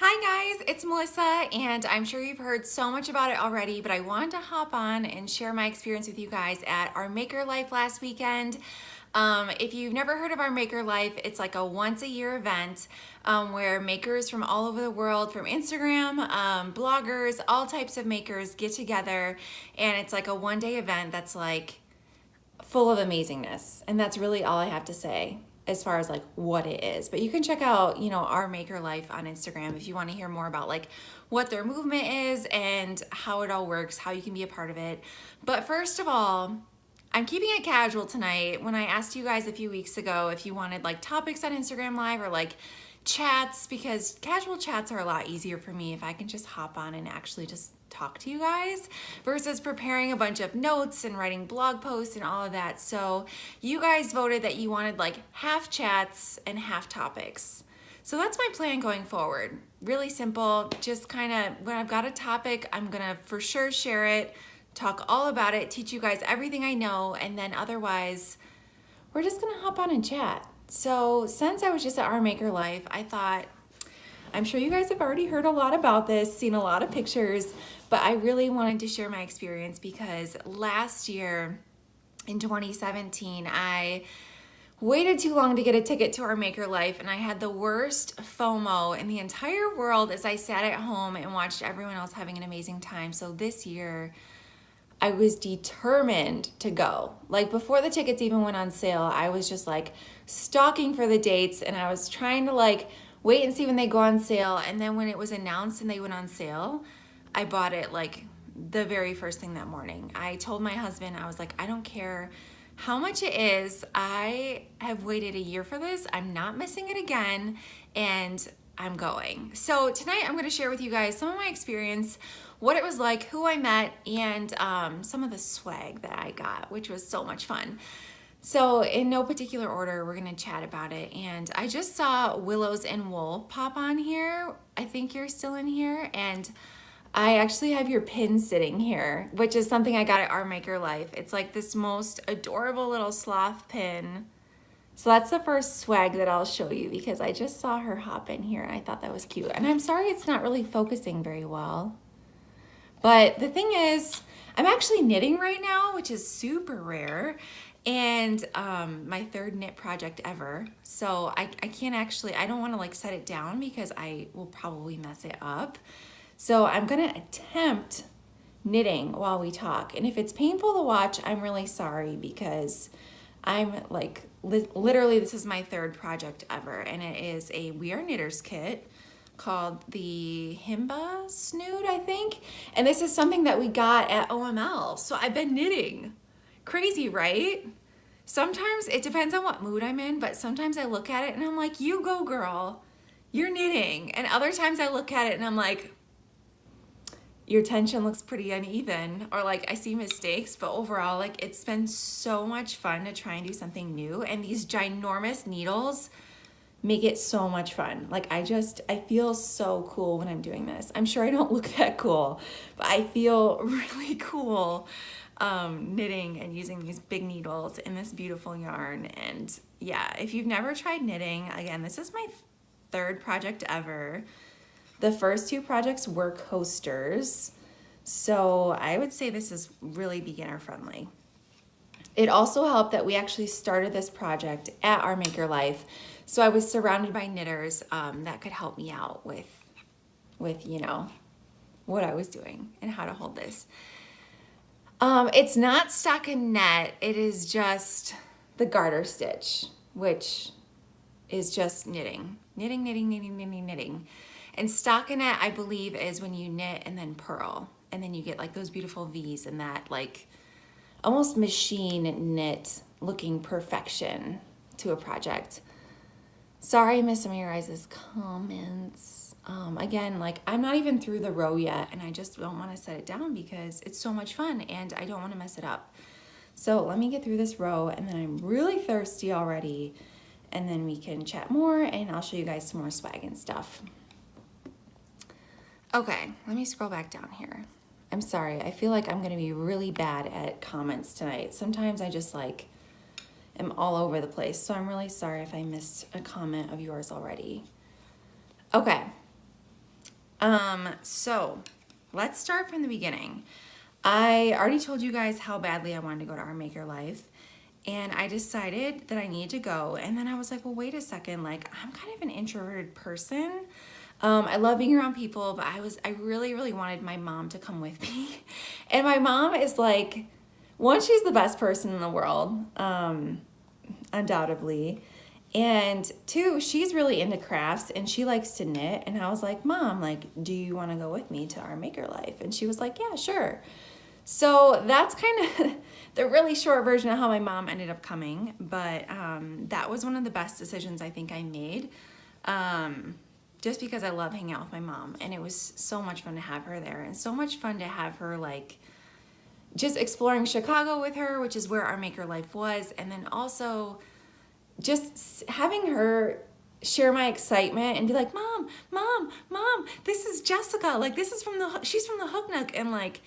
Hi guys, it's Melissa, and I'm sure you've heard so much about it already, but I wanted to hop on and share my experience with you guys at our Maker Life last weekend. If you've never heard of our Maker Life, it's like a once a year event where makers from all over the world, from Instagram, bloggers, all types of makers get together, and it's like a one-day event that's like full of amazingness. And that's really all I have to say as far as like what it is. But you can check out, our Maker Life on Instagram if you want to hear more about like what their movement is and how it all works, how you can be a part of it. But first of all, I'm keeping it casual tonight. When I asked you guys a few weeks ago if you wanted like topics on Instagram Live or like chats, because casual chats are a lot easier for me if I can just hop on and actually just talk to you guys versus preparing a bunch of notes and writing blog posts and all of that. So you guys voted that you wanted like half chats and half topics. So that's my plan going forward. Really simple, just kind of when I've got a topic, I'm gonna for sure share it, talk all about it, teach you guys everything I know, and then otherwise we're just gonna hop on and chat. So since I was just at our Maker Life, I thought, I'm sure you guys have already heard a lot about this, seen a lot of pictures, but I really wanted to share my experience because last year in 2017, I waited too long to get a ticket to our Maker Life, and I had the worst FOMO in the entire world as I sat at home and watched everyone else having an amazing time. So this year, I was determined to go. Like before the tickets even went on sale, I was just like stalking for the dates, and I was trying to like wait and see when they go on sale. And then when it was announced and they went on sale, I bought it like the very first thing that morning. I told my husband, I was like, I don't care how much it is. I have waited a year for this. I'm not missing it again, and I'm going. So tonight I'm going to share with you guys some of my experience, what it was like, who I met, and some of the swag that I got, which was so much fun. So in no particular order, we're gonna chat about it. And I just saw Willows and Wool pop on here. I think you're still in here. And I actually have your pin sitting here, which is something I got at our Maker Life. It's like this most adorable little sloth pin. So that's the first swag that I'll show you because I just saw her hop in here and I thought that was cute. And I'm sorry it's not really focusing very well. But the thing is, I'm actually knitting right now, which is super rare. And my third knit project ever. So I can't actually, I don't want to like set it down because I will probably mess it up. So I'm going to attempt knitting while we talk. And if it's painful to watch, I'm really sorry because I'm like, literally this is my third project ever. And it is a We Are Knitters kit called the Himba Snood, I think. And this is something that we got at OML. So I've been knitting. Crazy, right? Sometimes it depends on what mood I'm in, but sometimes I look at it and I'm like, you go girl, you're knitting. And other times I look at it and I'm like, your tension looks pretty uneven, or like I see mistakes, but overall, like it's been so much fun to try and do something new. And these ginormous needles make it so much fun. Like I feel so cool when I'm doing this. I'm sure I don't look that cool, but I feel really cool knitting and using these big needles in this beautiful yarn. And yeah, if you've never tried knitting, again, this is my third project ever. The first two projects were coasters, so I would say this is really beginner friendly. It also helped that we actually started this project at our Maker Life, so I was surrounded by knitters that could help me out with what I was doing and how to hold this. It's not stockinette, it is just the garter stitch, which is just knitting. Knitting. And stockinette, I believe, is when you knit and then purl, and then you get like those beautiful V's and that like almost machine knit looking perfection to a project. Sorry I missed some of your guys' comments. Again, like I'm not even through the row yet and I just don't want to set it down because it's so much fun and I don't want to mess it up. So let me get through this row and then I'm really thirsty already and then we can chat more and I'll show you guys some more swag and stuff. Okay, let me scroll back down here. I'm sorry, I feel like I'm gonna be really bad at comments tonight. Sometimes I just like am all over the place, so I'm really sorry if I missed a comment of yours already. Okay, So let's start from the beginning. I already told you guys how badly I wanted to go to our Maker Life, and I decided that I needed to go. And then I was like, well, wait a second, like I'm kind of an introverted person. I love being around people, but I really, really wanted my mom to come with me. And my mom is like, one, she's the best person in the world, undoubtedly. And two, she's really into crafts and she likes to knit. And I was like, Mom, like, do you want to go with me to our Maker Life? And she was like, yeah, sure. So that's kind of the really short version of how my mom ended up coming. But that was one of the best decisions I think I made. Just because I love hanging out with my mom. And it was so much fun to have her there. And so much fun to have her like just exploring Chicago with her, which is where our Maker Life was. And then also just having her share my excitement and be like, Mom, this is Jessica. Like, this is she's from the Hook Nook. And like,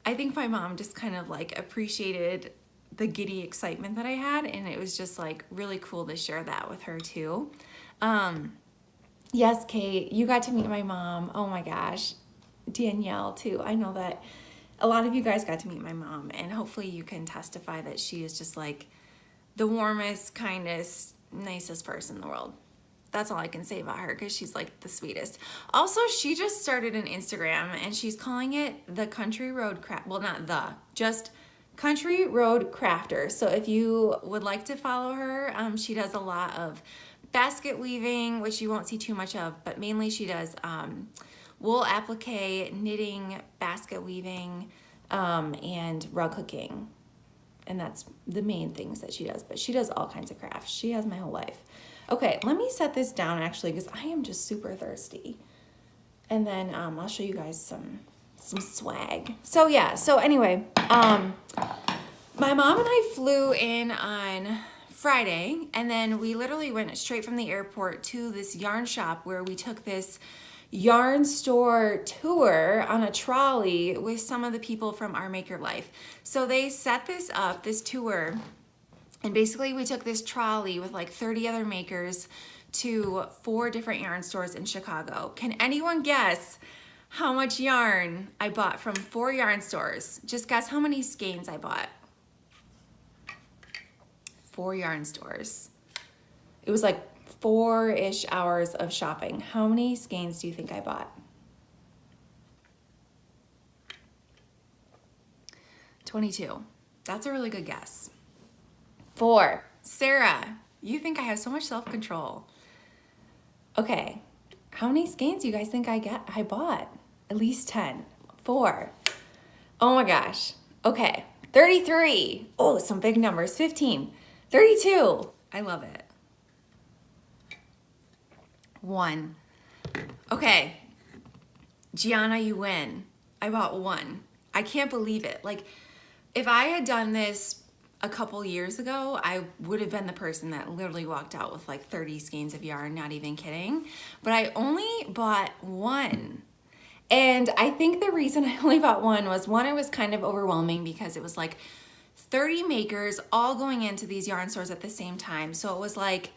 I think my mom just kind of like appreciated the giddy excitement that I had. And it was just like really cool to share that with her too. Yes, Kate, you got to meet my mom. Oh my gosh. Danielle too. I know that a lot of you guys got to meet my mom, and hopefully you can testify that she is just like the warmest, kindest, nicest person in the world. That's all I can say about her because she's like the sweetest. Also, she just started an Instagram and she's calling it the Country Road Craft. Well, not the, just Country Road Crafter. So if you would like to follow her, she does a lot of basket weaving, which you won't see too much of, but mainly she does wool applique, knitting, basket weaving, and rug hooking. And that's the main things that she does, but she does all kinds of crafts. She has my whole life. Okay, let me set this down actually because I am just super thirsty. And then I'll show you guys some swag. So yeah, so anyway, my mom and I flew in on Friday, and then we literally went straight from the airport to this yarn shop where we took this yarn store tour on a trolley with some of the people from our Maker Life. So they set this up, this tour, and basically we took this trolley with like 30 other makers to 4 different yarn stores in Chicago. Can anyone guess how much yarn I bought from 4 yarn stores? Just guess how many skeins I bought. 4 yarn stores. It was like 4-ish hours of shopping. How many skeins do you think I bought? 22. That's a really good guess. 4. Sarah, you think I have so much self-control. Okay, how many skeins do you guys think I bought? At least 10. 4. Oh my gosh. Okay, 33. Oh, some big numbers. 15. 32. I love it. 1. Okay, Gianna, you win. I bought 1. I can't believe it. Like, if I had done this a couple years ago, I would have been the person that literally walked out with like 30 skeins of yarn, not even kidding. But I only bought 1. And I think the reason I only bought 1 was, it was kind of overwhelming because it was like 30 makers all going into these yarn stores at the same time. So it was like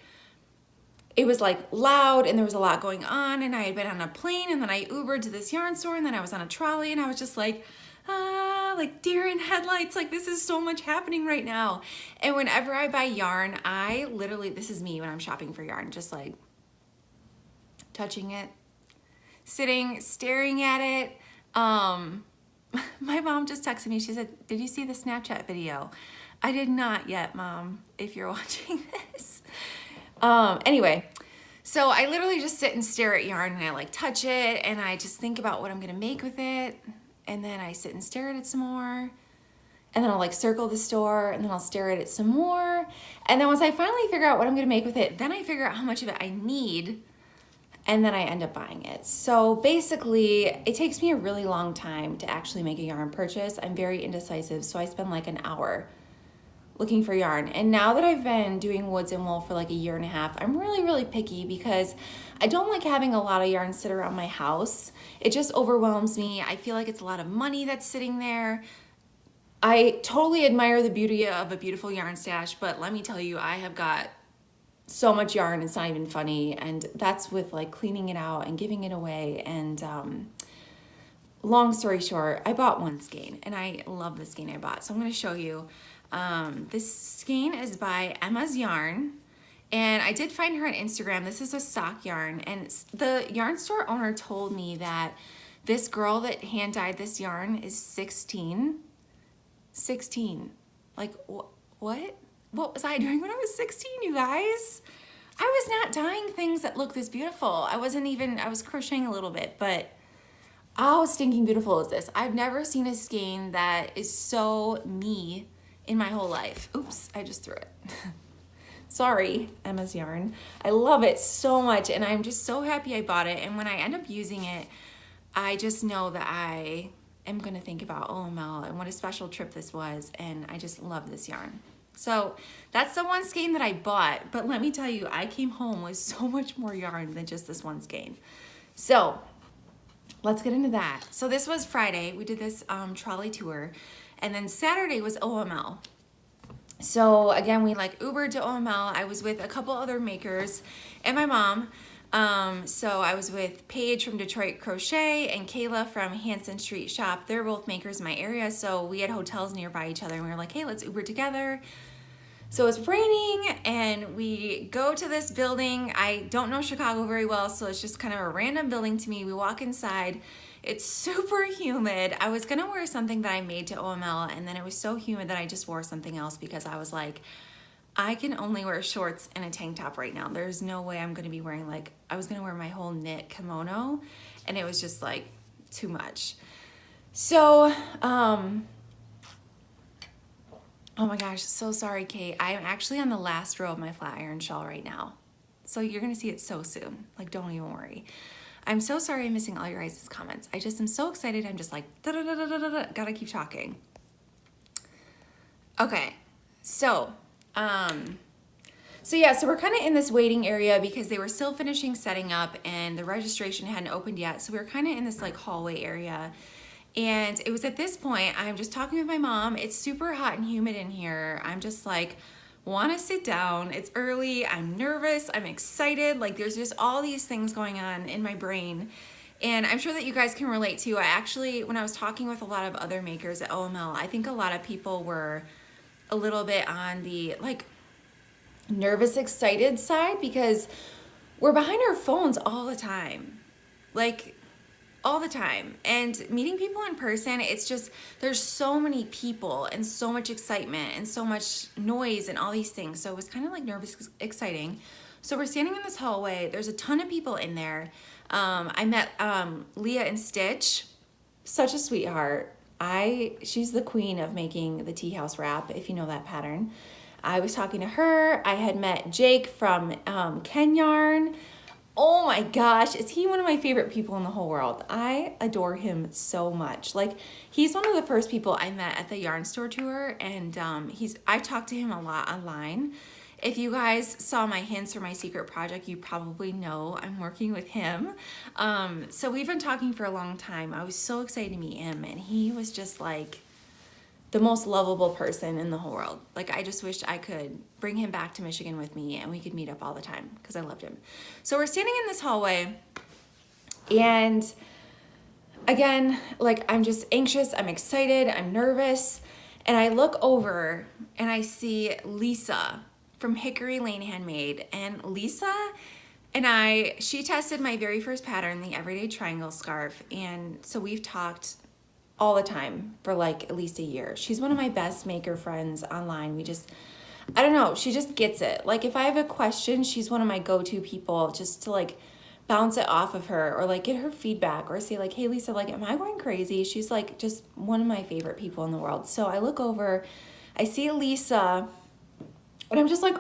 loud and there was a lot going on, and I had been on a plane and then I Ubered to this yarn store and then I was on a trolley and I was just like deer in headlights, like this is so much happening right now. And whenever I buy yarn, I literally, this is me when I'm shopping for yarn, just like touching it, sitting, staring at it. My mom just texted me, she said, did you see the Snapchat video? I did not yet, Mom, if you're watching this. Anyway, so I literally just sit and stare at yarn and I like touch it and I just think about what I'm gonna make with it. And then I sit and stare at it some more. And then I'll like circle the store and then I'll stare at it some more. And then once I finally figure out what I'm gonna make with it, then I figure out how much of it I need, and then I end up buying it. So basically, it takes me a really long time to actually make a yarn purchase. I'm very indecisive, so I spend like an hour looking for yarn. And now that I've been doing woods and wool for like a year and a half, I'm really, really picky because I don't like having a lot of yarn sit around my house. It just overwhelms me. I feel like it's a lot of money that's sitting there. I totally admire the beauty of a beautiful yarn stash, but let me tell you, I have got so much yarn, it's not even funny. And that's with like cleaning it out and giving it away. And long story short, I bought one skein and I love the skein I bought. So I'm going to show you. This skein is by Emma's Yarn. And I did find her on Instagram. This is a sock yarn. And the yarn store owner told me that this girl that hand dyed this yarn is 16. 16. Like, what? What was I doing when I was 16, you guys? I was not dyeing things that look this beautiful. I was crocheting a little bit, but how stinking beautiful is this? I've never seen a skein that is so me in my whole life. Oops, I just threw it. Sorry, Emma's Yarn. I love it so much, and I'm just so happy I bought it. And when I end up using it, I just know that I am gonna think about OML and what a special trip this was, and I just love this yarn. So that's the one skein that I bought, but let me tell you, I came home with so much more yarn than just this one skein. So let's get into that. So this was Friday. We did this trolley tour, and then Saturday was OML. So again, we like Ubered to OML. I was with a couple other makers and my mom. So I was with Paige from Detroit Crochet and Kayla from Hanson Street Shop. They're both makers in my area, so we had hotels nearby each other, and we were like, hey, let's Uber together. So it's raining, and we go to this building. I don't know Chicago very well, so it's just kind of a random building to me. We walk inside. It's super humid. I was gonna wear something that I made to OML, and then it was so humid that I just wore something else because I was like, I can only wear shorts and a tank top right now. There's no way I'm gonna be wearing like, I was gonna wear my whole knit kimono, and it was just like too much. So, oh my gosh, so sorry, Kate. I'm actually on the last row of my flat iron shawl right now. So you're gonna see it so soon. Like, don't even worry. I'm so sorry I'm missing all your guys' comments. I just am so excited. I'm just like, gotta keep talking. Okay, so yeah, so we're kind of in this waiting area because they were still finishing setting up and the registration hadn't opened yet. So we were kind of in this like hallway area. And it was at this point, I'm just talking with my mom. It's super hot and humid in here. I'm just like, want to sit down. It's early. I'm nervous. I'm excited. Like there's just all these things going on in my brain. And I'm sure that you guys can relate too. I actually, when I was talking with a lot of other makers at OML, I think a lot of people were a little bit on the like nervous, excited side because we're behind our phones all the time. Like all the time. And meeting people in person, it's just, there's so many people and so much excitement and so much noise and all these things. So it was kind of like nervous, exciting. So we're standing in this hallway. There's a ton of people in there. I met Leah and Stitch, such a sweetheart. She's the queen of making the tea house wrap, if you know that pattern. I was talking to her. I had met Jake from Ken Yarn. Oh my gosh, is he one of my favorite people in the whole world? I adore him so much. Like, he's one of the first people I met at the yarn store tour, and I've talked to him a lot online. If you guys saw my hints for my secret project, you probably know I'm working with him. So we've been talking for a long time. I was so excited to meet him, and he was just like the most lovable person in the whole world. Like, I just wished I could bring him back to Michigan with me and we could meet up all the time because I loved him. So we're standing in this hallway, and again, like, I'm just anxious, I'm excited, I'm nervous, and I look over and I see Lisa from Hickory Lane Handmade. And Lisa and she tested my very first pattern, the Everyday Triangle Scarf, and so we've talked all the time for like at least a year. She's one of my best maker friends online. I don't know, she just gets it. Like, if I have a question, she's one of my go-to people just to like bounce it off of her or like get her feedback or say like, hey Lisa, like, am I going crazy? She's like just one of my favorite people in the world. So I look over, I see Lisa, and I'm just like,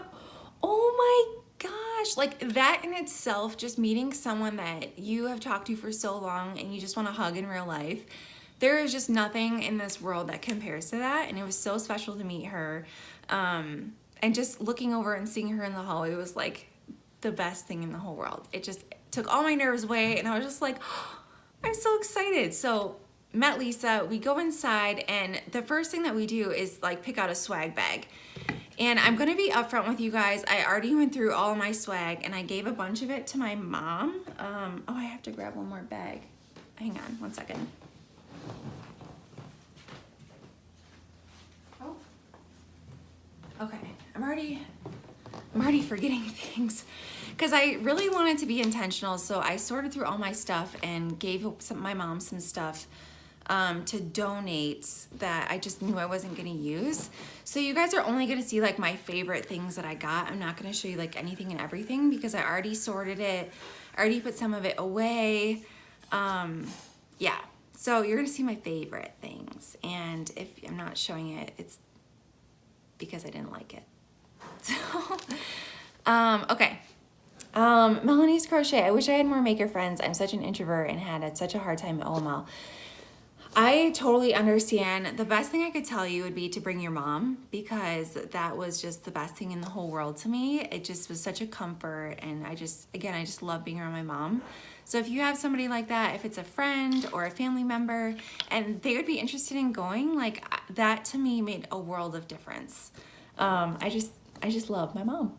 oh my gosh, like that in itself, just meeting someone that you have talked to for so long and you just want to hug in real life. There is just nothing in this world that compares to that, and it was so special to meet her. And just looking over and seeing her in the hallway was like the best thing in the whole world. It just took all my nerves away, and I was just like, oh, I'm so excited. So met Lisa, we go inside, and the first thing that we do is like pick out a swag bag. And I'm gonna be upfront with you guys. I already went through all my swag and I gave a bunch of it to my mom. Oh, I have to grab one more bag. Hang on 1 second. Oh. Okay, I'm already forgetting things because I really wanted to be intentional. So I sorted through all my stuff and gave my mom some stuff to donate that I just knew I wasn't gonna use. So you guys are only gonna see like my favorite things that I got. I'm not gonna show you like anything and everything because I already sorted it. I already put some of it away. Yeah, so you're gonna see my favorite things. And if I'm not showing it, it's because I didn't like it. So, okay. Melanie's Crochet. I wish I had more maker friends. I'm such an introvert and had such a hard time at OML. I totally understand. The best thing I could tell you would be to bring your mom because that was just the best thing in the whole world to me. It just was such a comfort and I just love being around my mom. So if you have somebody like that, if it's a friend or a family member and they would be interested in going, like that to me made a world of difference. I just love my mom.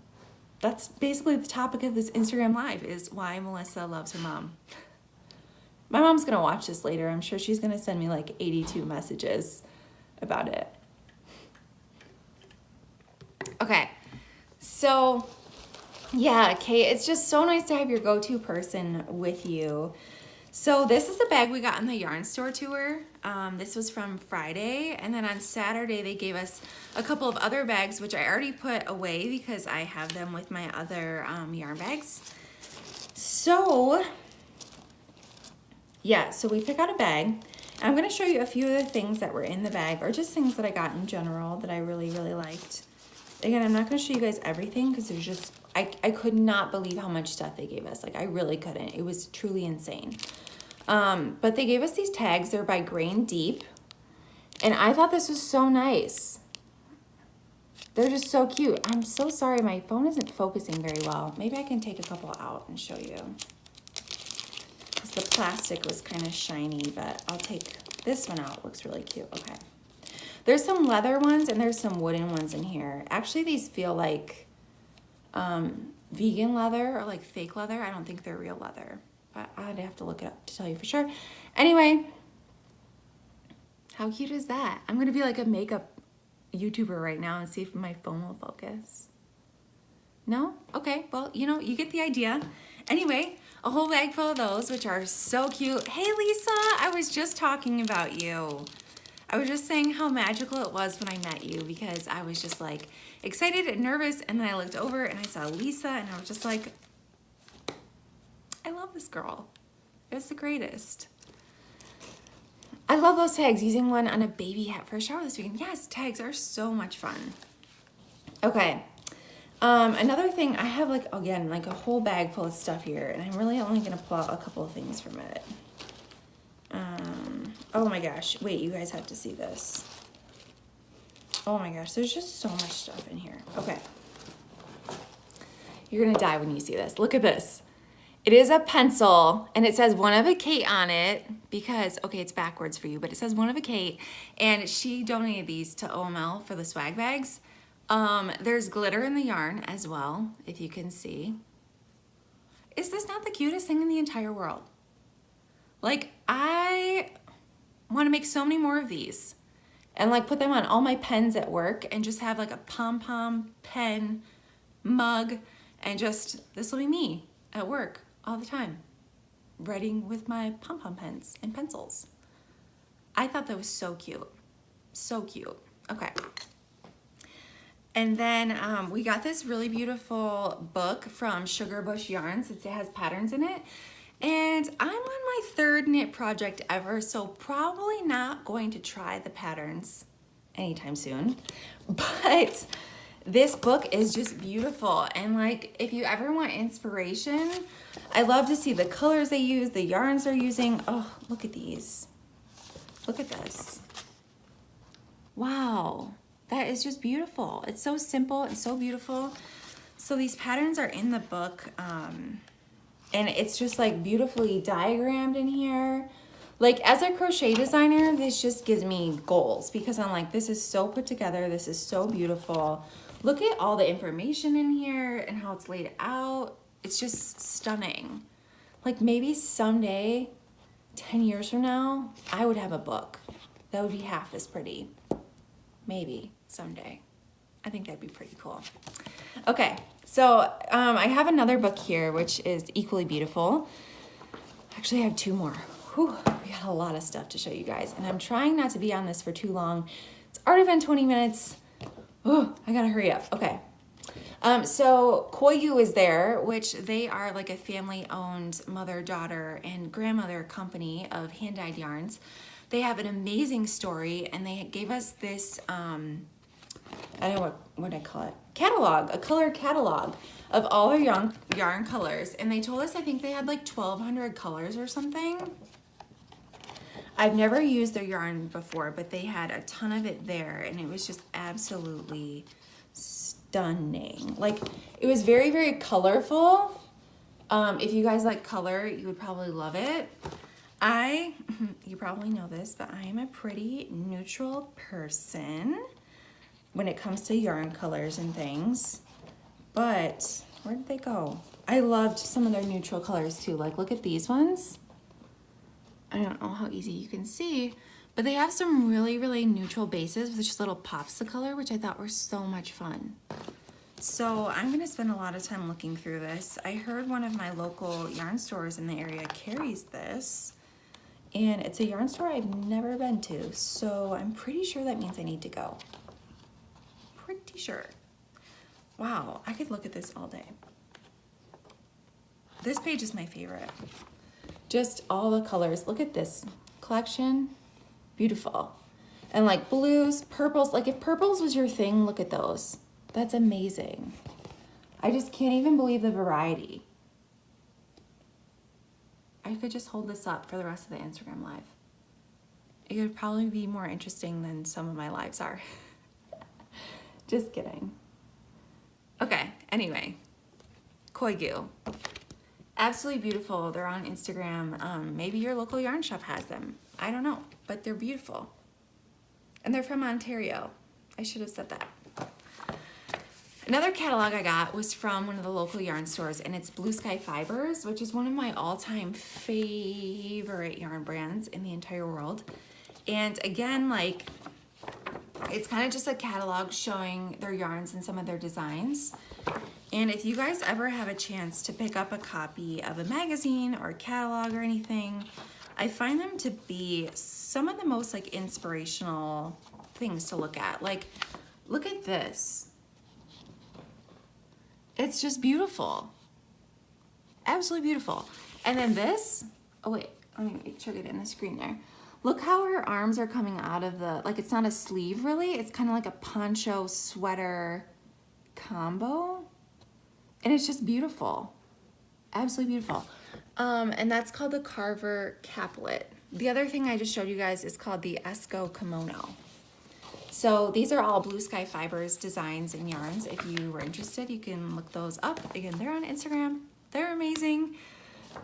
That's basically the topic of this Instagram Live is why Melissa loves her mom. My mom's gonna watch this later. I'm sure she's gonna send me like 82 messages about it. Okay, so yeah, Kate, it's just so nice to have your go-to person with you. So this is the bag we got on the yarn store tour. This was from Friday, and then on Saturday they gave us a couple of other bags, which I already put away because I have them with my other yarn bags. So yeah, so we pick out a bag. I'm gonna show you a few of the things that were in the bag or just things that I got in general that I really, really liked. Again, I'm not gonna show you guys everything because there's just, I could not believe how much stuff they gave us. Like I really couldn't, it was truly insane. But they gave us these tags, they're by Grain Deep. And I thought this was so nice. They're just so cute. I'm so sorry, my phone isn't focusing very well. Maybe I can take a couple out and show you. The plastic was kind of shiny, but I'll take this one out. It looks really cute. Okay. There's some leather ones and there's some wooden ones in here. Actually, these feel like vegan leather or like fake leather. I don't think they're real leather, but I'd have to look it up to tell you for sure. Anyway, how cute is that? I'm going to be like a makeup YouTuber right now and see if my phone will focus. No? Okay. Well, you know, you get the idea. Anyway, a whole bag full of those, which are so cute. Hey, Lisa, I was just talking about you. I was just saying how magical it was when I met you because I was just like excited and nervous. And then I looked over and I saw Lisa and I was just like, I love this girl. It's the greatest. I love those tags. Using one on a baby hat for a shower this weekend. Yes, tags are so much fun. Okay. Another thing, I have like, again, like a whole bag full of stuff here, and I'm really only going to pull out a couple of things from it. Oh my gosh, wait, you guys have to see this. Oh my gosh, there's just so much stuff in here. Okay. You're going to die when you see this. Look at this. It is a pencil, and it says one of a Kate on it because, okay, it's backwards for you, but it says one of a Kate, and she donated these to OML for the swag bags. There's glitter in the yarn as well, if you can see. Is this not the cutest thing in the entire world? Like, I want to make so many more of these and like put them on all my pens at work and just have like a pom-pom pen mug and just, this will be me at work all the time, writing with my pom-pom pens and pencils. I thought that was so cute. So cute. Okay. And then we got this really beautiful book from Sugar Bush Yarns. It has patterns in it. And I'm on my third knit project ever, so probably not going to try the patterns anytime soon. But this book is just beautiful. And like, if you ever want inspiration, I love to see the colors they use, the yarns they're using. Oh, look at these. Look at this. Wow. That is just beautiful. It's so simple and so beautiful. So these patterns are in the book, and it's just like beautifully diagrammed in here. Like as a crochet designer, this just gives me goals because I'm like, this is so put together. This is so beautiful. Look at all the information in here and how it's laid out. It's just stunning. Like maybe someday, 10 years from now, I would have a book that would be half as pretty. Maybe someday. I think that'd be pretty cool. Okay, so I have another book here, which is equally beautiful. Actually, I have two more. Whew, we got a lot of stuff to show you guys, and I'm trying not to be on this for too long. It's already been 20 minutes. Oh, I gotta hurry up. Okay. So Koyu is there, which they are like a family-owned mother, daughter, and grandmother company of hand-dyed yarns. They have an amazing story, and they gave us this, I don't know what I call it, catalog, a color catalog of all their yarn colors. And they told us, I think they had like 1,200 colors or something. I've never used their yarn before, but they had a ton of it there, and it was just absolutely stunning. Like, it was very, very colorful. If you guys like color, you would probably love it. You probably know this, but I am a pretty neutral person when it comes to yarn colors and things. But where did they go? I loved some of their neutral colors too. Like, look at these ones. I don't know how easy you can see, but they have some really, really neutral bases with just little pops of color, which I thought were so much fun. So I'm gonna spend a lot of time looking through this. I heard one of my local yarn stores in the area carries this, and it's a yarn store I've never been to, so I'm pretty sure that means I need to go. Pretty sure. Wow, I could look at this all day. This page is my favorite. Just all the colors. Look at this collection. Beautiful. And like blues, purples. Like if purples was your thing, look at those. That's amazing. I just can't even believe the variety. I could just hold this up for the rest of the Instagram live. It would probably be more interesting than some of my lives are. Just kidding. Okay, anyway. Koyu. Absolutely beautiful. They're on Instagram. Maybe your local yarn shop has them. I don't know, but they're beautiful. And they're from Ontario. I should have said that. Another catalog I got was from one of the local yarn stores, and it's Blue Sky Fibers, which is one of my all-time favorite yarn brands in the entire world. And again, like, it's kind of just a catalog showing their yarns and some of their designs. And if you guys ever have a chance to pick up a copy of a magazine or a catalog or anything, I find them to be some of the most like inspirational things to look at. Like, look at this. It's just beautiful. Absolutely beautiful. And then this, oh wait, let me make sure I get it in the screen there. Look how her arms are coming out of the, like it's not a sleeve really, it's kind of like a poncho sweater combo. And it's just beautiful. Absolutely beautiful. And that's called the Carver Caplet. The other thing I just showed you guys is called the Esco Kimono. So these are all Blue Sky Fibers designs and yarns. If you were interested, you can look those up. Again, they're on Instagram. They're amazing.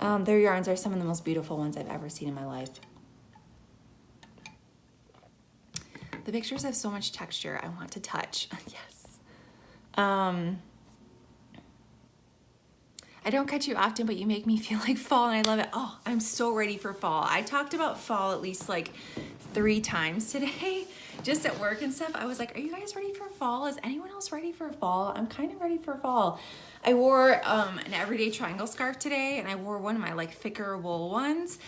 Their yarns are some of the most beautiful ones I've ever seen in my life. The pictures have so much texture I want to touch. Yes. I don't catch you often, but you make me feel like fall, and I love it. Oh, I'm so ready for fall. I talked about fall at least like 3 times today, just at work and stuff. I was like, are you guys ready for fall? Is anyone else ready for fall? I'm kind of ready for fall. I wore an everyday triangle scarf today, and I wore one of my like thicker wool ones.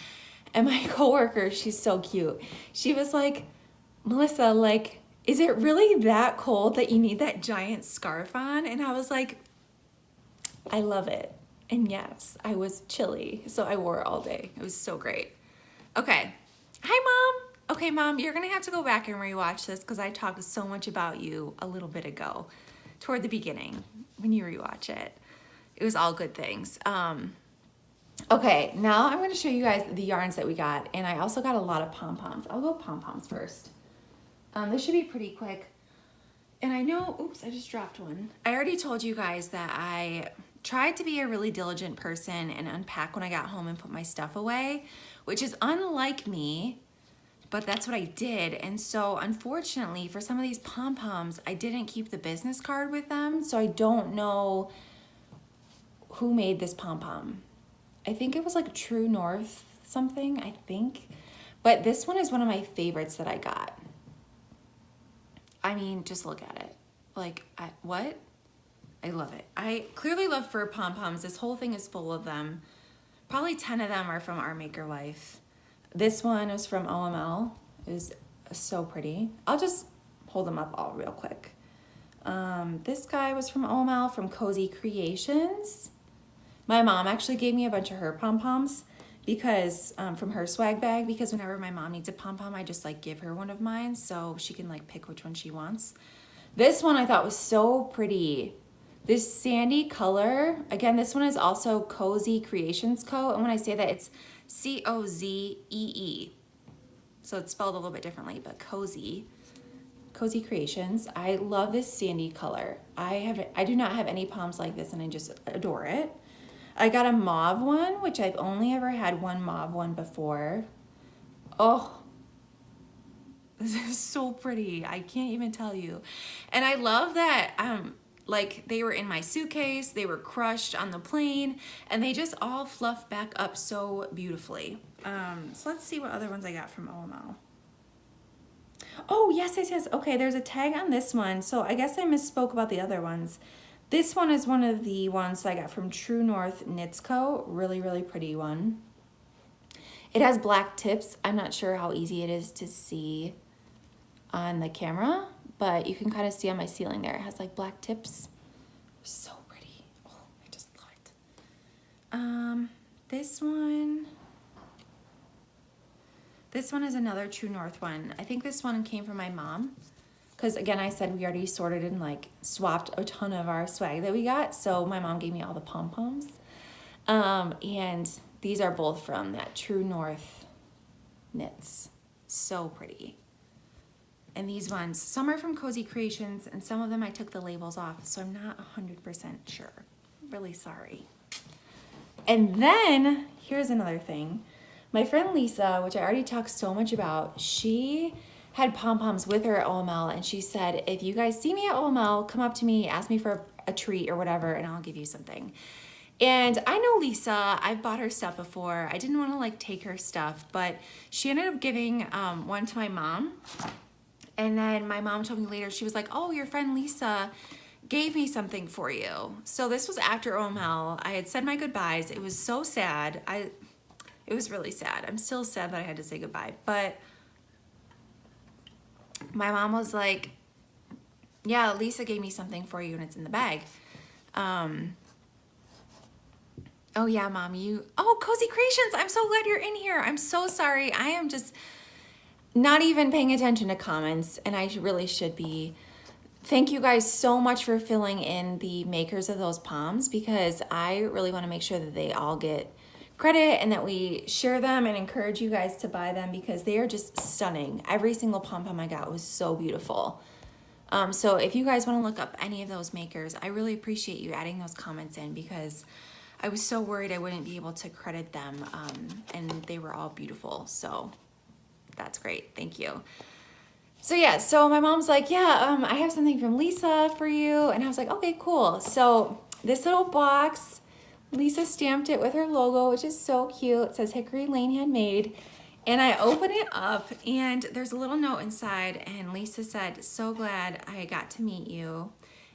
And my coworker, she's so cute. She was like, Melissa, like, is it really that cold that you need that giant scarf on? And I was like, I love it. And yes, I was chilly, so I wore it all day. It was so great. Okay. Hi, Mom. Okay, Mom, you're going to have to go back and rewatch this because I talked so much about you a little bit ago, toward the beginning, when you rewatch it. It was all good things. Okay, now I'm going to show you guys the yarns that we got, and I also got a lot of pom-poms. I'll go pom-poms first. This should be pretty quick. And I know, oops, I just dropped one. I already told you guys that I tried to be a really diligent person and unpack when I got home and put my stuff away, which is unlike me but that's what I did. And so unfortunately for some of these pom-poms, I didn't keep the business card with them. So I don't know who made this pom-pom. I think it was like True North something, I think. But this one is one of my favorites that I got. I mean, just look at it. Like, what? I love it. I clearly love fur pom-poms. This whole thing is full of them. Probably 10 of them are from Our Maker Life. This one is from OML. It is so pretty. I'll just hold them up all real quick. This guy was from OML, from Cozy Creations. My mom actually gave me a bunch of her pom-poms because from her swag bag, because whenever my mom needs a pom-pom, I just like give her one of mine so she can like pick which one she wants. This one I thought was so pretty. This sandy color, again, this one is also Cozy Creations Co. And when I say that, it's C-O-Z-E-E. So it's spelled a little bit differently, but Cozy Creations. I love this sandy color. I do not have any poms like this, and I just adore it. I got a mauve one, which I've only ever had one mauve one before. Oh, this is so pretty. I can't even tell you. And I love that like they were in my suitcase, they were crushed on the plane, and they just all fluff back up so beautifully. So let's see what other ones I got from OML. Oh, yes. Okay, there's a tag on this one. So I guess I misspoke about the other ones. This one is one of the ones that I got from True North Knits Co. Really, really pretty one. It has black tips. I'm not sure how easy it is to see on the camera, but you can kind of see on my ceiling there. It has like black tips. So pretty. Oh, I just love it. This one is another True North one. I think this one came from my mom. Because again, I said we already sorted and like swapped a ton of our swag that we got. So my mom gave me all the pom-poms. And these are both from that True North Knits. So pretty. And these ones, some are from Cozy Creations and some of them I took the labels off. So I'm not 100% sure. Really sorry. And then here's another thing. My friend Lisa, which I already talked so much about, she had pom-poms with her at OML, and she said, if you guys see me at OML, come up to me, ask me for a treat or whatever, and I'll give you something. And I know Lisa, I've bought her stuff before. I didn't want to like take her stuff, but she ended up giving one to my mom. And then my mom told me later, she was like, oh, your friend Lisa gave me something for you. So this was after OML. I had said my goodbyes. It was so sad. It was really sad. I'm still sad that I had to say goodbye, but my mom was like, yeah, Lisa gave me something for you and it's in the bag. Oh yeah, Mom, Cozy Creations, I'm so glad you're in here. I'm so sorry. I am just not even paying attention to comments, and I really should be. Thank you guys so much for filling in the makers of those poms, because I really want to make sure that they all get credit and that we share them and encourage you guys to buy them, because they are just stunning. Every single pom-pom I got was so beautiful. So if you guys want to look up any of those makers, I really appreciate you adding those comments in, because I was so worried I wouldn't be able to credit them, and they were all beautiful. So that's great. Thank you. So yeah, so my mom's like, yeah, I have something from Lisa for you. And I was like, okay, cool. So this little box, Lisa stamped it with her logo, which is so cute. It says Hickory Lane Handmade. And I open it up and there's a little note inside, and Lisa said, so glad I got to meet you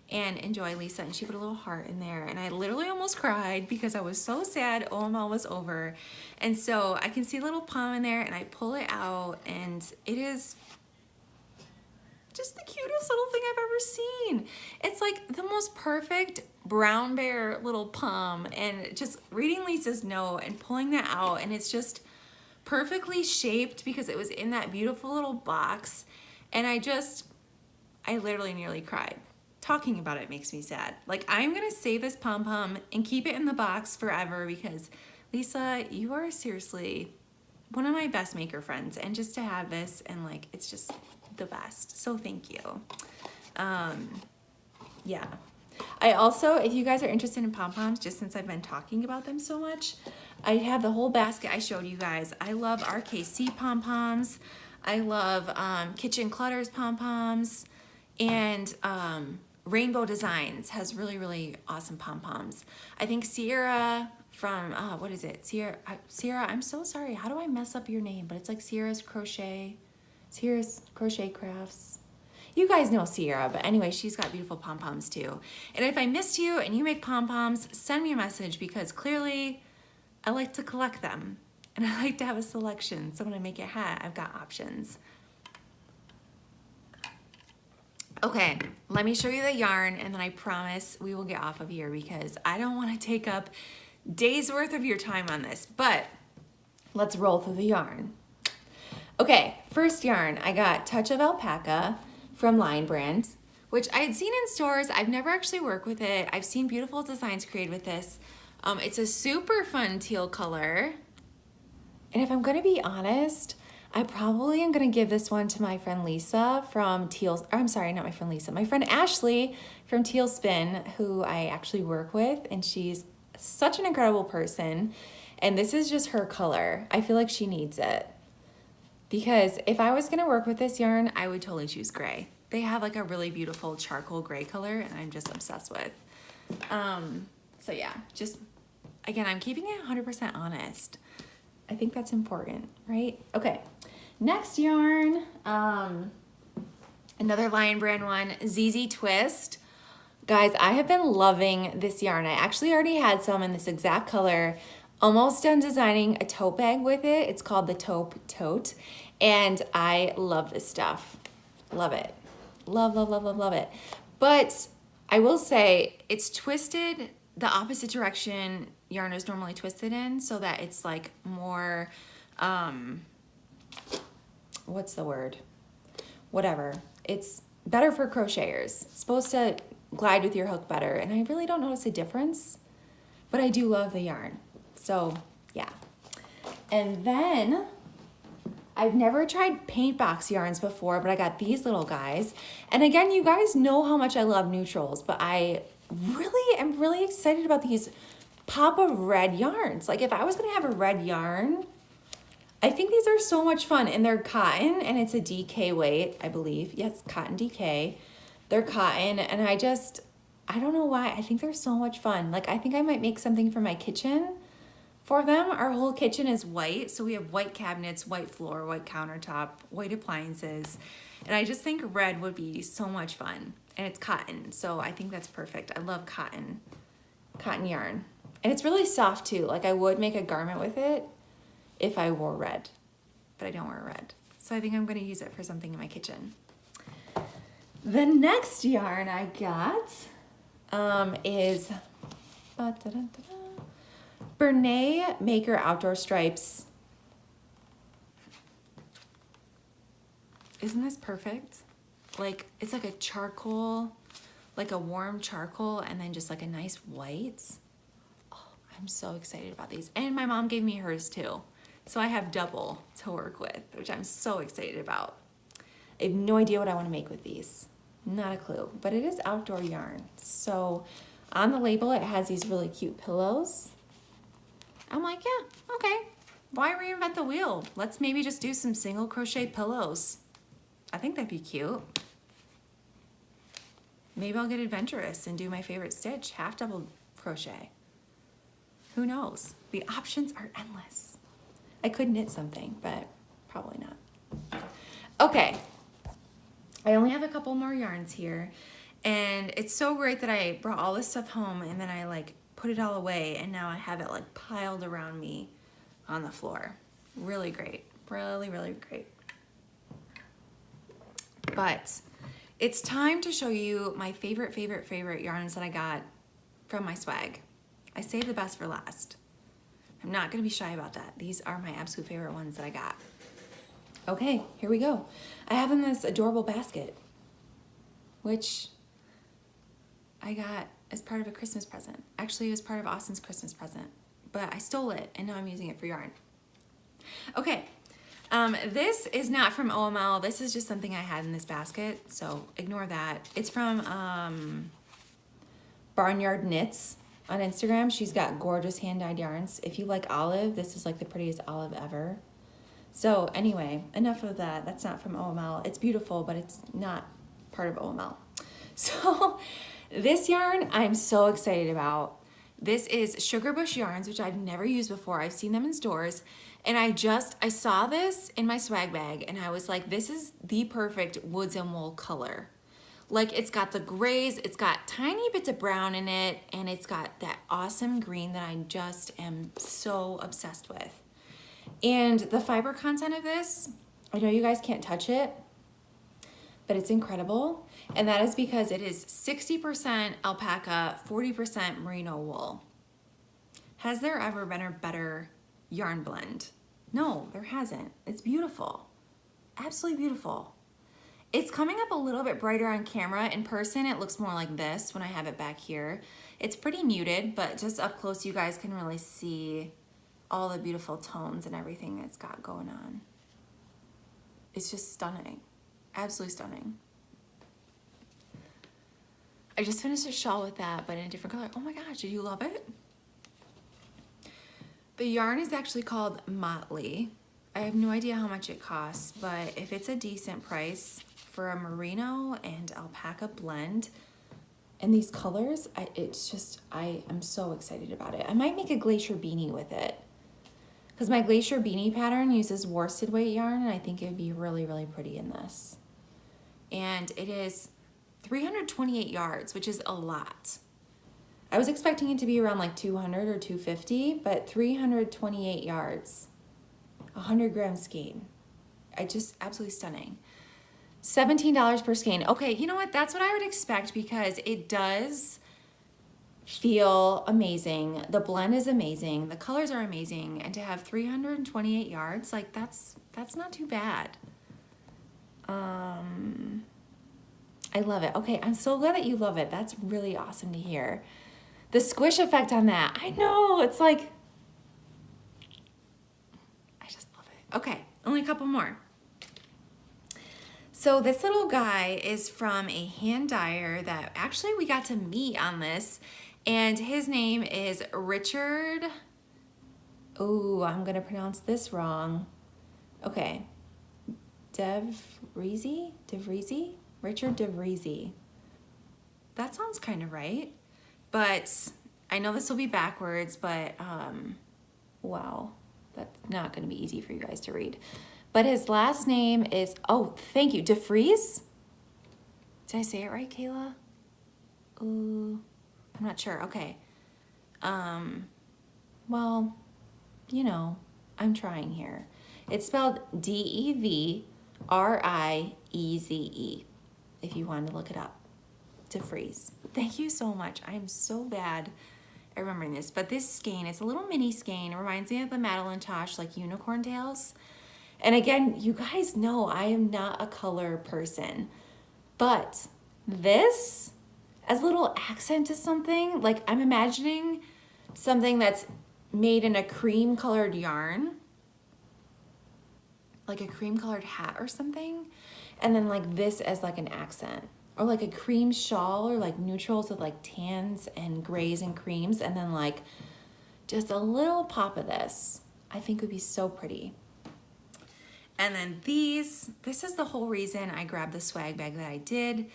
and enjoy, Lisa. And she put a little heart in there, and I literally almost cried because I was so sad OML was over. And so I can see a little pom in there, and I pull it out, and it is just the cutest little thing I've ever seen. It's like the most perfect brown bear little pom, and just reading Lisa's note and pulling that out, and it's just perfectly shaped because it was in that beautiful little box. And I literally nearly cried. Talking about it makes me sad. Like, I'm gonna save this pom-pom and keep it in the box forever, because Lisa, you are seriously one of my best maker friends, and just to have this, and like, it's just the best. So thank you. Yeah. I also, if you guys are interested in pom-poms, just since I've been talking about them so much, I have the whole basket I showed you guys. I love RKC pom-poms. I love Kitchen Clutters pom-poms, and Rainbow Designs has really, really awesome pom-poms. I think Sierra from, what is it? Sierra, I'm so sorry. How do I mess up your name? But it's like Sierra's Crochet Crafts. You guys know Sierra, but anyway, she's got beautiful pom-poms too. And if I missed you and you make pom-poms, send me a message, because clearly I like to collect them and I like to have a selection. So when I make a hat, I've got options. Okay, let me show you the yarn, and then I promise we will get off of here because I don't want to take up days worth of your time on this, but let's roll through the yarn. Okay, first yarn, I got Touch of Alpaca from Lion Brand, which I had seen in stores. I've never actually worked with it. I've seen beautiful designs created with this. It's a super fun teal color. And if I'm gonna be honest, I probably am gonna give this one to my friend Lisa from Teal, or I'm sorry, not my friend Lisa, my friend Ashley from Teal Spin, who I actually work with, and she's such an incredible person. And this is just her color. I feel like she needs it. Because if I was gonna work with this yarn, I would totally choose gray. They have like a really beautiful charcoal gray color, and I'm just obsessed with. So yeah, just, again, I'm keeping it 100% honest. I think that's important, right? Okay, next yarn, another Lion Brand one, ZZ Twist. Guys, I have been loving this yarn. I actually already had some in this exact color. Almost done designing a tote bag with it. It's called the Taupe Tote, and I love this stuff. Love it. Love, love, love, love, love it. But I will say it's twisted the opposite direction yarn is normally twisted in, so that it's like more, what's the word? Whatever. It's better for crocheters. It's supposed to glide with your hook better, and I really don't notice a difference, but I do love the yarn. So yeah. And then I've never tried paint box yarns before, but I got these little guys. And again, you guys know how much I love neutrals, but I really am really excited about these pop of red yarns. Like if I was gonna have a red yarn, I think these are so much fun, and they're cotton, and it's a DK weight, I believe. Yes, cotton DK. They're cotton, and I don't know why, I think they're so much fun. Like I think I might make something for my kitchen for them. Our whole kitchen is white, so we have white cabinets, white floor, white countertop, white appliances, and I just think red would be so much fun, and it's cotton, so I think that's perfect. I love cotton yarn, and it's really soft too. Like I would make a garment with it if I wore red, but I don't wear red, so I think I'm going to use it for something in my kitchen. The next yarn I got is Bernay Maker Outdoor Stripes. Isn't this perfect? Like, it's like a charcoal, like a warm charcoal, and then just like a nice white. Oh, I'm so excited about these. And my mom gave me hers too. So I have double to work with, which I'm so excited about. I have no idea what I want to make with these. Not a clue, but it is outdoor yarn. So on the label, it has these really cute pillows. I'm like, yeah, okay. Why reinvent the wheel? Let's maybe just do some single crochet pillows. I think that'd be cute. Maybe I'll get adventurous and do my favorite stitch, half double crochet. Who knows? The options are endless. I could knit something, but probably not. Okay, I only have a couple more yarns here, and it's so great that I brought all this stuff home and then I like put it all away, and now I have it like piled around me on the floor. Really great, really, really great. But it's time to show you my favorite yarns that I got from my swag. I saved the best for last. I'm not gonna be shy about that. These are my absolute favorite ones that I got. Okay, here we go. I have in this adorable basket, which I got as part of a Christmas present. Actually, it was part of Austin's Christmas present, but I stole it and now I'm using it for yarn. Okay, this is not from OML. This is just something I had in this basket, so ignore that. It's from Barnyard Knits on Instagram. She's got gorgeous hand-dyed yarns. If you like olive, this is like the prettiest olive ever. So anyway, enough of that. That's not from OML. It's beautiful, but it's not part of OML. So this yarn I'm so excited about. This is Sugar Bush Yarns, which I've never used before. I've seen them in stores. And I saw this in my swag bag and I was like, this is the perfect woods and wool color. Like it's got the grays, it's got tiny bits of brown in it, and it's got that awesome green that I just am so obsessed with. And the fiber content of this, I know you guys can't touch it, but it's incredible. And that is because it is 60% alpaca, 40% merino wool. Has there ever been a better yarn blend? No, there hasn't. It's beautiful. Absolutely beautiful. It's coming up a little bit brighter on camera. In person, it looks more like this when I have it back here. It's pretty muted, but just up close, you guys can really see all the beautiful tones and everything it's got going on. It's just stunning. Absolutely stunning. I just finished a shawl with that, but in a different color. Oh my gosh, did you love it? The yarn is actually called Motley. I have no idea how much it costs, but if it's a decent price for a merino and alpaca blend and these colors, I am so excited about it. I might make a glacier beanie with it because my glacier beanie pattern uses worsted weight yarn and I think it would be really, really pretty in this. And it is 328 yards, which is a lot. I was expecting it to be around like 200 or 250, but 328 yards, 100 gram skein. Absolutely stunning. $17 per skein. Okay, you know what? That's what I would expect because it does feel amazing. The blend is amazing. The colors are amazing. And to have 328 yards, like that's not too bad. I love it. Okay, I'm so glad that you love it. That's really awesome to hear. The squish effect on that. I know, it's like, I just love it. Okay, only a couple more. So this little guy is from a hand dyer that actually we got to meet on this, and his name is Richard. Oh, I'm gonna pronounce this wrong. Okay, DeVriese? Richard DeVriese. That sounds kind of right. But I know this will be backwards, but wow, that's not going to be easy for you guys to read. But his last name is, oh, thank you, DeVries? Did I say it right, Kayla? Ooh, I'm not sure. Okay. Well, you know, I'm trying here. It's spelled DeVrieze, if you want to look it up. DeVries. Thank you so much. I'm so bad at remembering this, but this skein, it's a little mini skein. It reminds me of the Madeline Tosh, like unicorn tails. And again, you guys know I am not a color person, but this, as a little accent to something, like I'm imagining something that's made in a cream colored yarn, like a cream colored hat or something, and then like this as like an accent. Or like a cream shawl or like neutrals with like tans and grays and creams, and then like just a little pop of this I think would be so pretty. And then this is the whole reason I grabbed the swag bag that I did,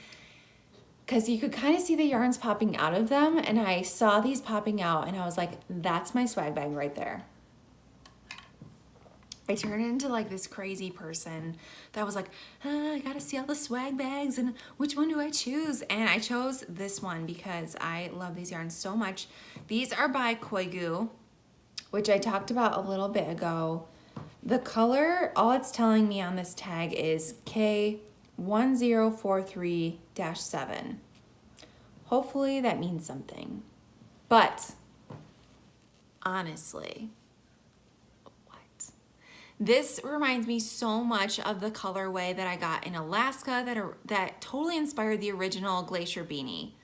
because you could kind of see the yarns popping out of them, and I saw these popping out and I was like, that's my swag bag right there. I turned into like this crazy person that was like, I gotta see all the swag bags and which one do I choose? And I chose this one because I love these yarns so much. These are by Koigu, which I talked about a little bit ago. The color, all it's telling me on this tag is K1043-7. Hopefully that means something. But honestly, this reminds me so much of the colorway that I got in Alaska that totally inspired the original Glacier Beanie.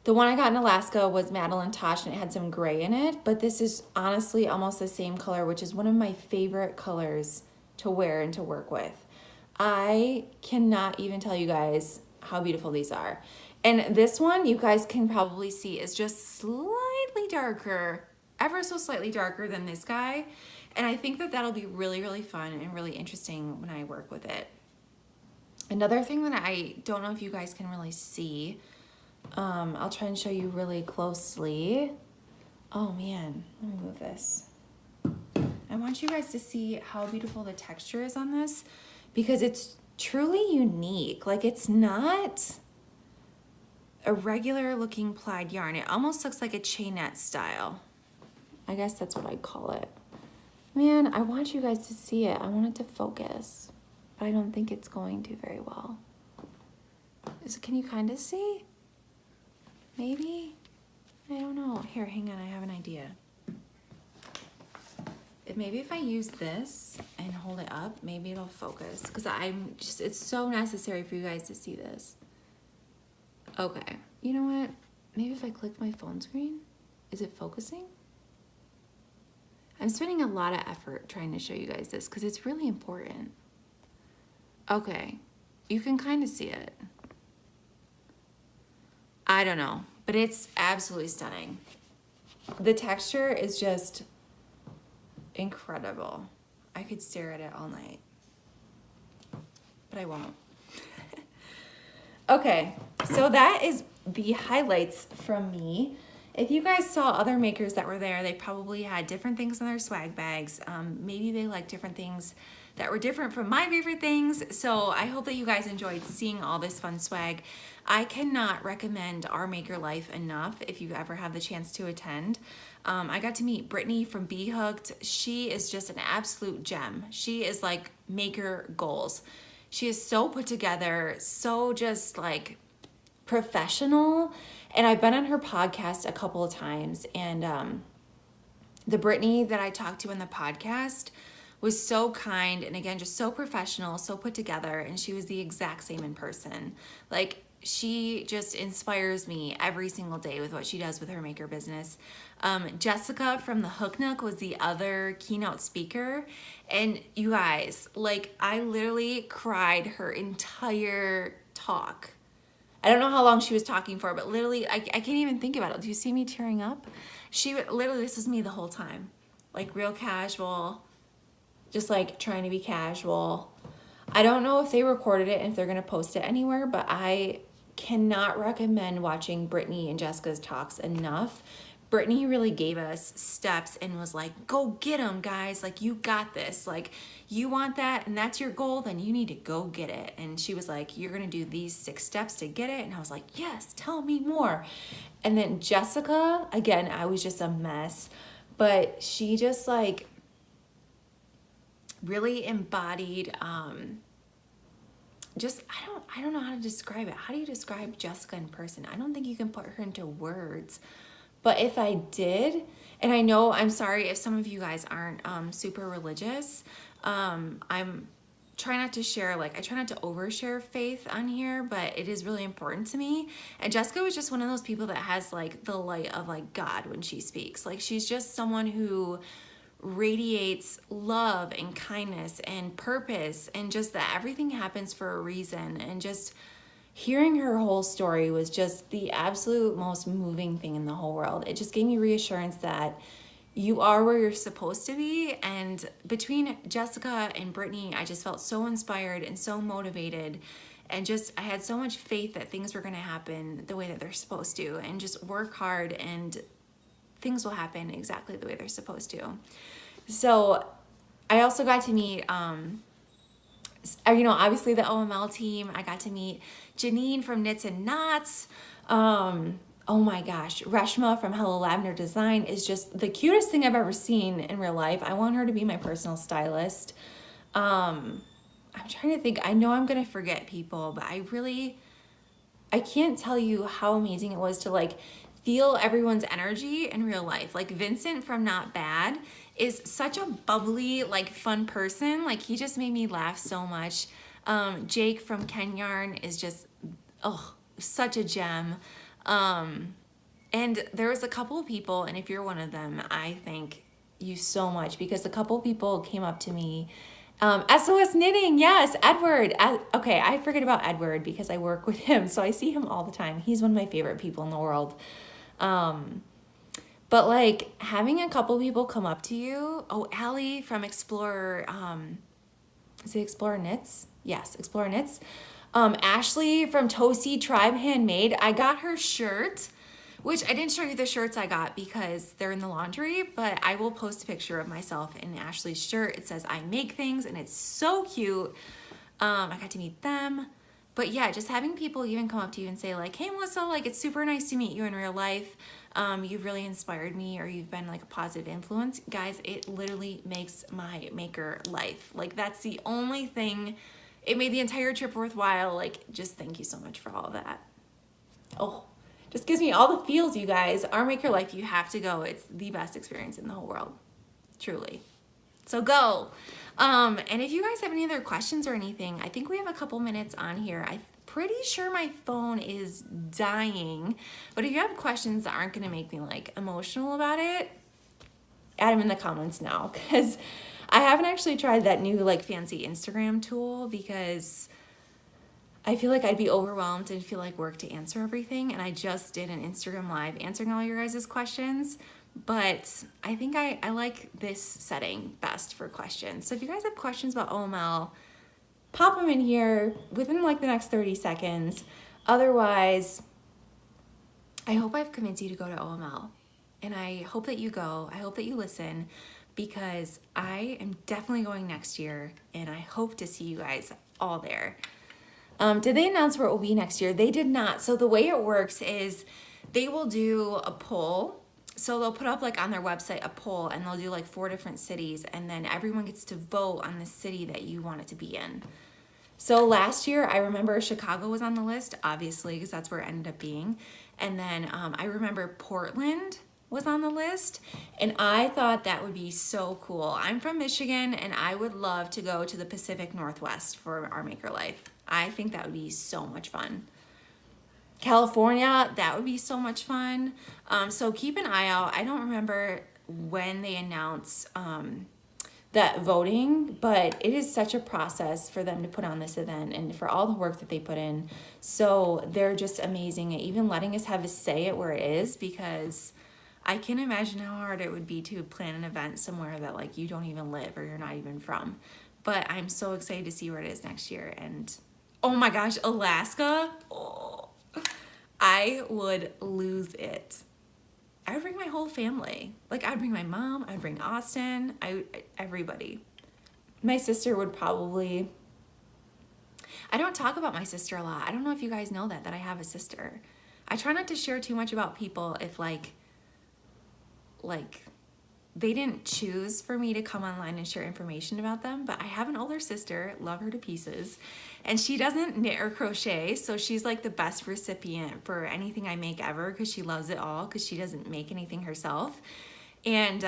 The one I got in Alaska was Madeline Tosh and it had some gray in it, but this is honestly almost the same color, which is one of my favorite colors to wear and to work with. I cannot even tell you guys how beautiful these are. And this one, you guys can probably see, is just slightly darker, ever so slightly darker than this guy. And I think that that'll be really, really fun and really interesting when I work with it. Another thing that I don't know if you guys can really see, I'll try and show you really closely. Oh man, let me move this. I want you guys to see how beautiful the texture is on this because it's truly unique. Like, it's not a regular looking plaid yarn. It almost looks like a chainette style. I guess that's what I'd call it. Man, I want you guys to see it. I want it to focus, but I don't think it's going to very well. Can you kind of see? Maybe? I don't know. Here, hang on, I have an idea. Maybe if I use this and hold it up, maybe it'll focus, because it's so necessary for you guys to see this. Okay, you know what? Maybe if I click my phone screen, is it focusing? I'm spending a lot of effort trying to show you guys this because it's really important. Okay, you can kind of see it. I don't know, but it's absolutely stunning. The texture is just incredible. I could stare at it all night, but I won't. Okay, so that is the highlights from me. If you guys saw other makers that were there, they probably had different things in their swag bags. Maybe they like different things that were different from my favorite things. So I hope that you guys enjoyed seeing all this fun swag. I cannot recommend Our Maker Life enough if you ever have the chance to attend. I got to meet Brittany from Bee Hooked. She is just an absolute gem. She is like maker goals. She is so put together, so just like professional. And I've been on her podcast a couple of times, and the Brittany that I talked to in the podcast was so kind, and again, just so professional, so put together, and she was the exact same in person. Like, she just inspires me every single day with what she does with her maker business. Jessica from the Hook Nook was the other keynote speaker, and you guys, like, I literally cried her entire talk. I don't know how long she was talking for, but literally, I can't even think about it. Do you see me tearing up? Literally, this is me the whole time. Like, real casual, just like trying to be casual. I don't know if they recorded it and if they're going to post it anywhere, but I cannot recommend watching Brittany and Jessica's talks enough. Brittany really gave us steps and was like, go get them, guys. Like, you got this. Like, you want that and that's your goal, then you need to go get it. And she was like, you're going to do these 6 steps to get it. And I was like, yes, tell me more. And then Jessica, again, I was just a mess, but she just like really embodied, just, I don't know how to describe it. How do you describe Jessica in person? I don't think you can put her into words. But if I did, and I know, I'm sorry if some of you guys aren't super religious, I'm trying not to share, like, I try not to overshare faith on here, but it is really important to me. And Jessica was just one of those people that has like the light of like God when she speaks. Like, she's just someone who radiates love and kindness and purpose, and just that everything happens for a reason. And just hearing her whole story was just the absolute most moving thing in the whole world. It just gave me reassurance that you are where you're supposed to be. And between Jessica and Brittany, I just felt so inspired and so motivated, and just I had so much faith that things were going to happen the way that they're supposed to, and just work hard and things will happen exactly the way they're supposed to. So I also got to meet obviously the OML team. I got to meet Janine from Knits and Knots. Oh my gosh, Reshma from Hello Lavender Design is just the cutest thing I've ever seen in real life. I want her to be my personal stylist. I'm trying to think. I know I'm gonna forget people, but I can't tell you how amazing it was to like feel everyone's energy in real life. Like, Vincent from Not Bad is such a bubbly, like, fun person. Like, he just made me laugh so much. Jake from Ken Yarn is just, such a gem. And there was a couple of people, and if you're one of them, I thank you so much, because a couple of people came up to me. SOS Knitting, yes, Edward. Okay, I forget about Edward because I work with him, so I see him all the time. He's one of my favorite people in the world. But like having a couple people come up to you, oh, Allie from Explorer, is it Explorer Knits? Yes, Explorer Knits. Ashley from Toasty Tribe Handmade, I got her shirt, which I didn't show you the shirts I got because they're in the laundry, but I will post a picture of myself in Ashley's shirt. It says I make things and it's so cute. I got to meet them. But yeah, just having people even come up to you and say like, hey Melissa, like it's super nice to meet you in real life. You've really inspired me, or you've been like a positive influence. Guys, it literally makes my maker life. Like that's the only thing, it made the entire trip worthwhile. Like just thank you so much for all of that. Oh, just gives me all the feels, you guys. Our Maker Life, you have to go. It's the best experience in the whole world, truly. So go. And if you guys have any other questions or anything, I think we have a couple minutes on here. I'm pretty sure my phone is dying, but if you have questions that aren't gonna make me like emotional about it, add them in the comments now, because I haven't actually tried that new like fancy Instagram tool because I feel like I'd be overwhelmed and feel like work to answer everything. And I just did an Instagram live answering all your guys' questions. But I think I like this setting best for questions. So if you guys have questions about OML, pop them in here within like the next 30 seconds. Otherwise, I hope I've convinced you to go to OML. And I hope that you go. I hope that you listen, because I am definitely going next year. And I hope to see you guys all there. Did they announce where it will be next year? They did not. So the way it works is they will do a poll. So they'll put up like on their website a poll, and they'll do like 4 different cities, and then everyone gets to vote on the city that you want it to be in. So last year, I remember Chicago was on the list, obviously, because that's where it ended up being. And then I remember Portland was on the list, and I thought that would be so cool. I'm from Michigan, and I would love to go to the Pacific Northwest for our Maker Life. I think that would be so much fun. California, that would be so much fun. So keep an eye out. I don't remember when they announce that voting, but it is such a process for them to put on this event and for all the work that they put in. So they're just amazing at even letting us have a say at where it is, because I can imagine how hard it would be to plan an event somewhere that like you don't even live or you're not even from. But I'm so excited to see where it is next year. And oh my gosh, Alaska. Oh, I would lose it. I would bring my whole family. Like I'd bring my mom, I'd bring Austin, everybody. My sister would probably, I don't talk about my sister a lot. I don't know if you guys know that I have a sister. I try not to share too much about people if like they didn't choose for me to come online and share information about them, but I have an older sister, love her to pieces, and she doesn't knit or crochet, so she's like the best recipient for anything I make ever, because she loves it all, because she doesn't make anything herself. And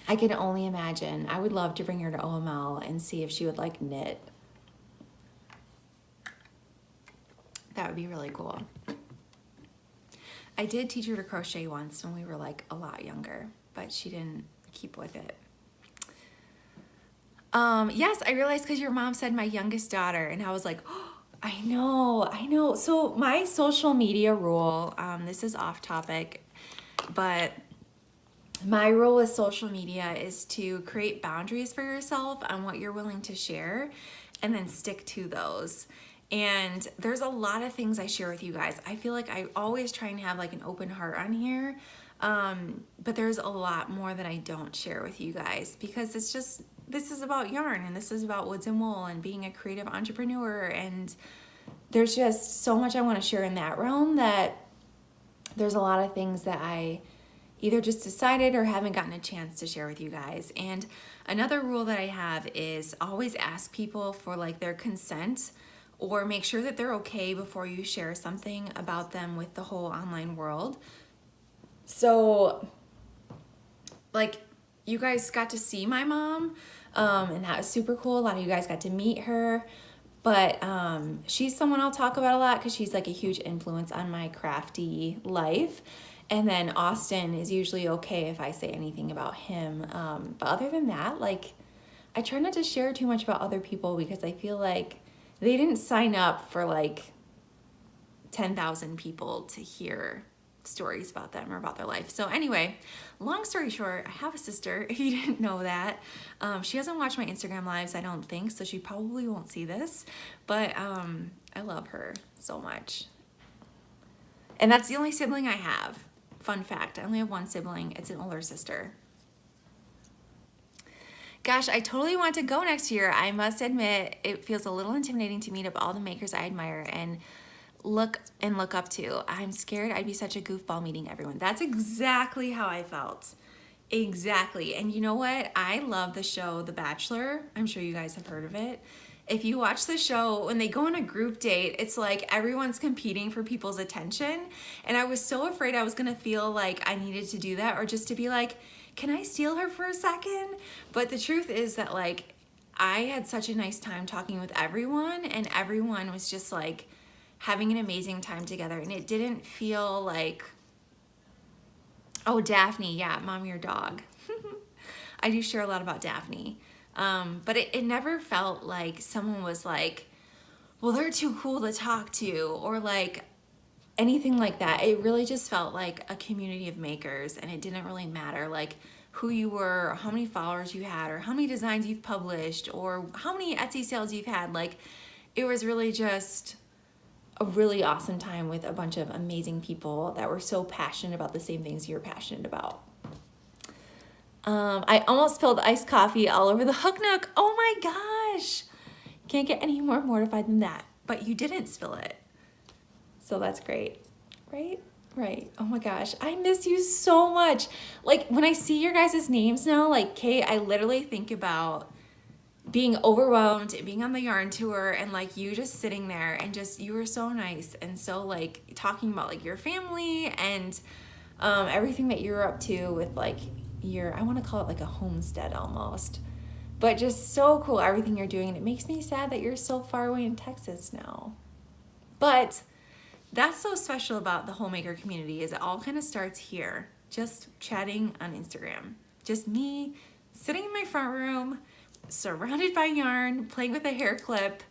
I can only imagine, I would love to bring her to OML and see if she would like knit. That would be really cool. I did teach her to crochet once when we were like a lot younger, but she didn't keep with it. Yes, I realized because your mom said my youngest daughter, and I was like, oh, I know. So my social media rule, this is off topic, but my rule with social media is to create boundaries for yourself on what you're willing to share and then stick to those. And there's a lot of things I share with you guys. I feel like I always try and have like an open heart on here. But there's a lot more that I don't share with you guys, because it's just, this is about yarn, and this is about woods and wool and being a creative entrepreneur. And there's just so much I want to share in that realm, that there's a lot of things that I either just decided or haven't gotten a chance to share with you guys. And another rule that I have is always ask people for like their consent, or make sure that they're okay before you share something about them with the whole online world. So like you guys got to see my mom, and that was super cool. A lot of you guys got to meet her, but she's someone I'll talk about a lot because she's like a huge influence on my crafty life. And then Austin is usually okay if I say anything about him. But other than that, like I try not to share too much about other people, because I feel like they didn't sign up for like 10,000 people to hear stories about them or about their life. So anyway, long story short, I have a sister, if you didn't know that. She hasn't watched my Instagram lives, I don't think, so she probably won't see this, but I love her so much. And that's the only sibling I have. Fun fact, I only have one sibling. It's an older sister. Gosh, I totally want to go next year. I must admit, it feels a little intimidating to meet up all the makers I admire and look up to. I'm scared I'd be such a goofball meeting everyone. That's exactly how I felt. Exactly. And you know what? I love the show The Bachelor. I'm sure you guys have heard of it. If you watch the show, when they go on a group date, it's like everyone's competing for people's attention. And I was so afraid I was gonna feel like I needed to do that, or just to be like, can I steal her for a second? But the truth is that like, I had such a nice time talking with everyone, and everyone was just like having an amazing time together. And it didn't feel like, oh, Daphne, yeah, Mom, your dog. I do share a lot about Daphne. But it never felt like someone was like, well, they're too cool to talk to, or like anything like that. It really just felt like a community of makers, and it didn't really matter like who you were, or how many followers you had, or how many designs you've published, or how many Etsy sales you've had. Like, it was really just a really awesome time with a bunch of amazing people that were so passionate about the same things you're passionate about. I almost spilled iced coffee all over the Hook Nook. Oh my gosh. Can't get any more mortified than that. But you didn't spill it. So that's great. Right? Right. Oh my gosh. I miss you so much. Like, when I see your guys' names now, like, Kate, I literally think about being overwhelmed, being on the yarn tour, and like you just sitting there and just, you were so nice, and so like talking about like your family and everything that you were up to with like your, I want to call it like a homestead almost, but just so cool everything you're doing. And it makes me sad that you're so far away in Texas now. But that's so special about the homemaker community, is it all kind of starts here, just chatting on Instagram. Just me sitting in my front room, surrounded by yarn, playing with a hair clip,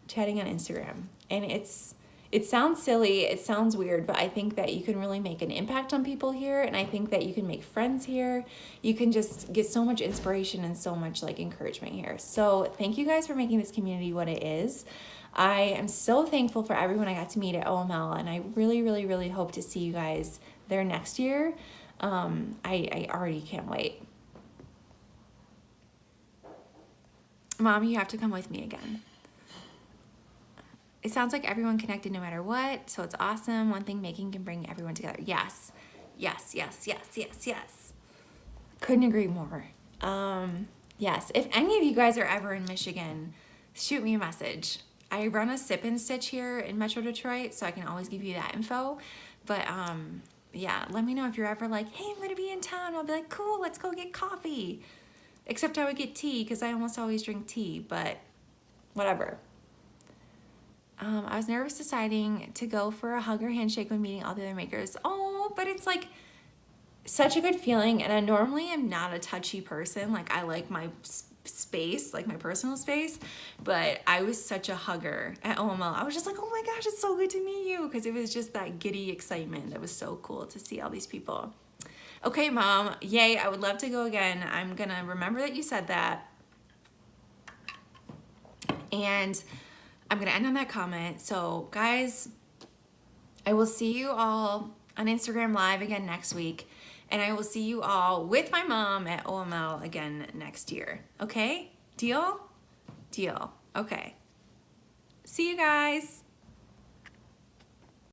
chatting on Instagram. And it sounds silly, it sounds weird, but I think that you can really make an impact on people here, and I think that you can make friends here. You can just get so much inspiration and so much like encouragement here. So thank you guys for making this community what it is. I am so thankful for everyone I got to meet at OML, and I really, really, really hope to see you guys there next year. I already can't wait. Mom, you have to come with me again. It sounds like everyone connected no matter what, so it's awesome. One thing making can bring everyone together. Yes, yes, yes, yes, yes, yes. Couldn't agree more. Yes, if any of you guys are ever in Michigan, shoot me a message. I run a sip and stitch here in Metro Detroit, so I can always give you that info. But yeah, let me know if you're ever like, hey, I'm gonna be in town. I'll be like, cool, let's go get coffee. Except I would get tea, because I almost always drink tea, but whatever. I was nervous deciding to go for a hug or handshake when meeting all the other makers. Oh, but it's like such a good feeling. And I normally am not a touchy person. Like, I like my space, like my personal space, but I was such a hugger at OML. I was just like, oh my gosh, it's so good to meet you. Because it was just that giddy excitement that was so cool to see all these people. Okay, Mom, yay, I would love to go again. I'm gonna remember that you said that. And I'm gonna end on that comment. So guys, I will see you all on Instagram Live again next week, and I will see you all with my mom at OML again next year. Okay? Deal? Deal. Okay. See you guys.